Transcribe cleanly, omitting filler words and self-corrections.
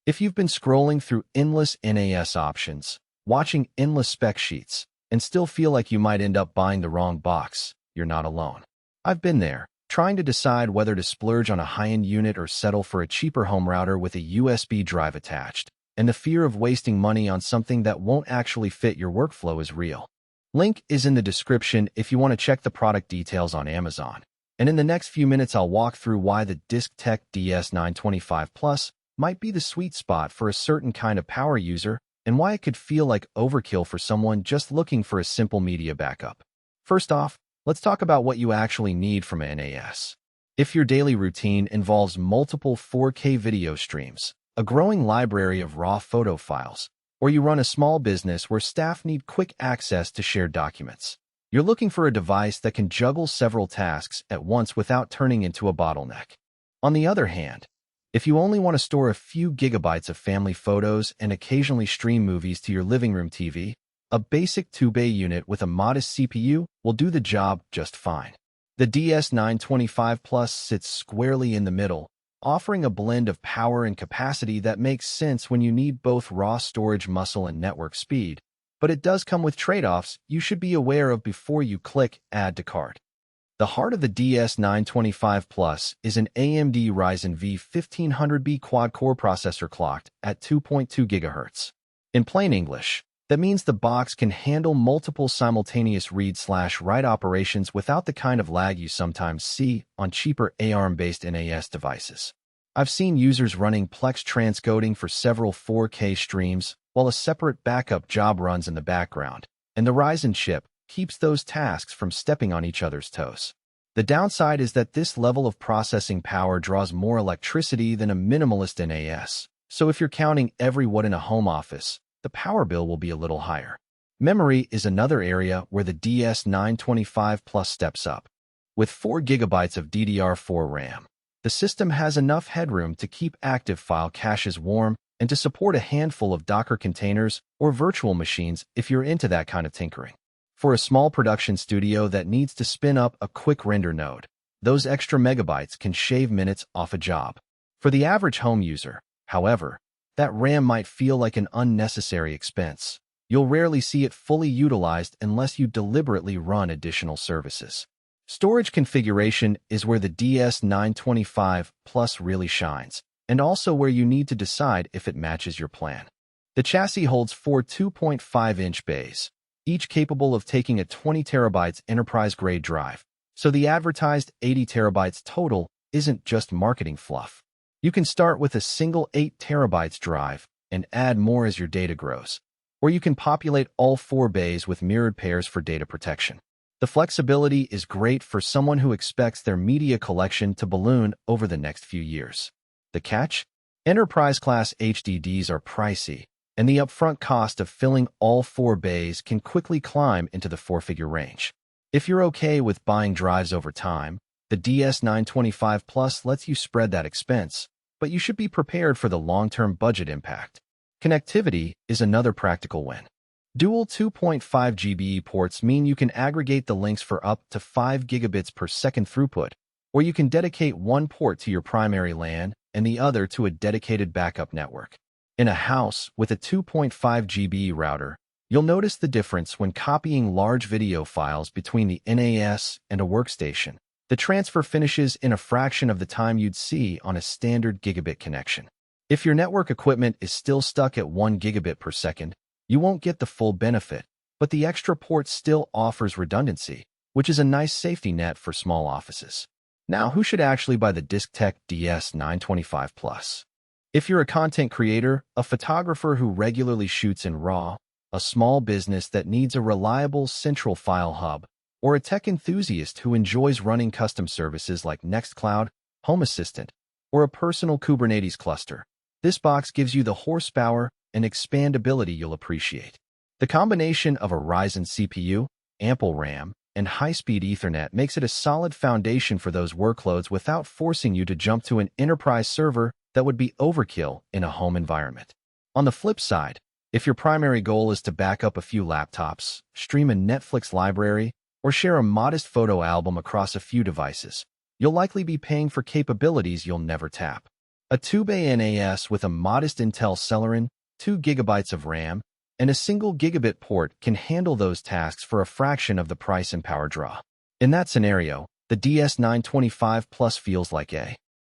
If you've been scrolling through endless NAS options, watching endless spec sheets, and still feel like you might end up buying the wrong box, you're not alone. I've been there, trying to decide whether to splurge on a high-end unit or settle for a cheaper home router with a USB drive attached, and the fear of wasting money on something that won't actually fit your workflow is real. Link is in the description if you want to check the product details on Amazon. And in the next few minutes, I'll walk through why the DiscTech DS925 Plus might be the sweet spot for a certain kind of power user, and why it could feel like overkill for someone just looking for a simple media backup. First off, let's talk about what you actually need from a NAS. If your daily routine involves multiple 4K video streams, a growing library of raw photo files, or you run a small business where staff need quick access to shared documents, you're looking for a device that can juggle several tasks at once without turning into a bottleneck. On the other hand, if you only want to store a few gigabytes of family photos and occasionally stream movies to your living room TV, a basic 2-bay unit with a modest CPU will do the job just fine. The DS925 Plus sits squarely in the middle, offering a blend of power and capacity that makes sense when you need both raw storage muscle and network speed, but it does come with trade-offs you should be aware of before you click Add to Cart. The heart of the DS925 Plus is an AMD Ryzen V1500B quad-core processor clocked at 2.2 GHz. In plain English, that means the box can handle multiple simultaneous read/write operations without the kind of lag you sometimes see on cheaper ARM-based NAS devices. I've seen users running Plex transcoding for several 4K streams while a separate backup job runs in the background, and the Ryzen chip keeps those tasks from stepping on each other's toes. The downside is that this level of processing power draws more electricity than a minimalist NAS, so if you're counting every watt in a home office, the power bill will be a little higher. Memory is another area where the DS925 Plus steps up. With 4 GB of DDR4 RAM, the system has enough headroom to keep active file caches warm and to support a handful of Docker containers or virtual machines if you're into that kind of tinkering. For a small production studio that needs to spin up a quick render node, those extra megabytes can shave minutes off a job. For the average home user, however, that RAM might feel like an unnecessary expense. You'll rarely see it fully utilized unless you deliberately run additional services. Storage configuration is where the DS925 Plus really shines, and also where you need to decide if it matches your plan. The chassis holds 4 2.5-inch bays, each capable of taking a 20 terabytes enterprise-grade drive, so the advertised 80 terabytes total isn't just marketing fluff. You can start with a single 8 terabytes drive and add more as your data grows, or you can populate all 4 bays with mirrored pairs for data protection. The flexibility is great for someone who expects their media collection to balloon over the next few years. The catch? Enterprise-class HDDs are pricey, and the upfront cost of filling all 4 bays can quickly climb into the 4-figure range. If you're okay with buying drives over time, the DS925 Plus lets you spread that expense, but you should be prepared for the long-term budget impact. Connectivity is another practical win. Dual 2.5 GB ports mean you can aggregate the links for up to 5 gigabits per second throughput, or you can dedicate one port to your primary LAN and the other to a dedicated backup network. In a house with a 2.5 GB router, you'll notice the difference when copying large video files between the NAS and a workstation. The transfer finishes in a fraction of the time you'd see on a standard gigabit connection. If your network equipment is still stuck at 1 gigabit per second, you won't get the full benefit, but the extra port still offers redundancy, which is a nice safety net for small offices. Now, who should actually buy the DiscTech DS925 Plus? If you're a content creator, a photographer who regularly shoots in RAW, a small business that needs a reliable central file hub, or a tech enthusiast who enjoys running custom services like Nextcloud, Home Assistant, or a personal Kubernetes cluster, this box gives you the horsepower and expandability you'll appreciate. The combination of a Ryzen CPU, ample RAM, and high-speed Ethernet makes it a solid foundation for those workloads without forcing you to jump to an enterprise server that would be overkill in a home environment. On the flip side, if your primary goal is to back up a few laptops, stream a Netflix library, or share a modest photo album across a few devices, you'll likely be paying for capabilities you'll never tap. A 2-bay NAS with a modest Intel Celeron, 2 GB of RAM, and a single gigabit port can handle those tasks for a fraction of the price and power draw. In that scenario, the DS925 Plus feels like a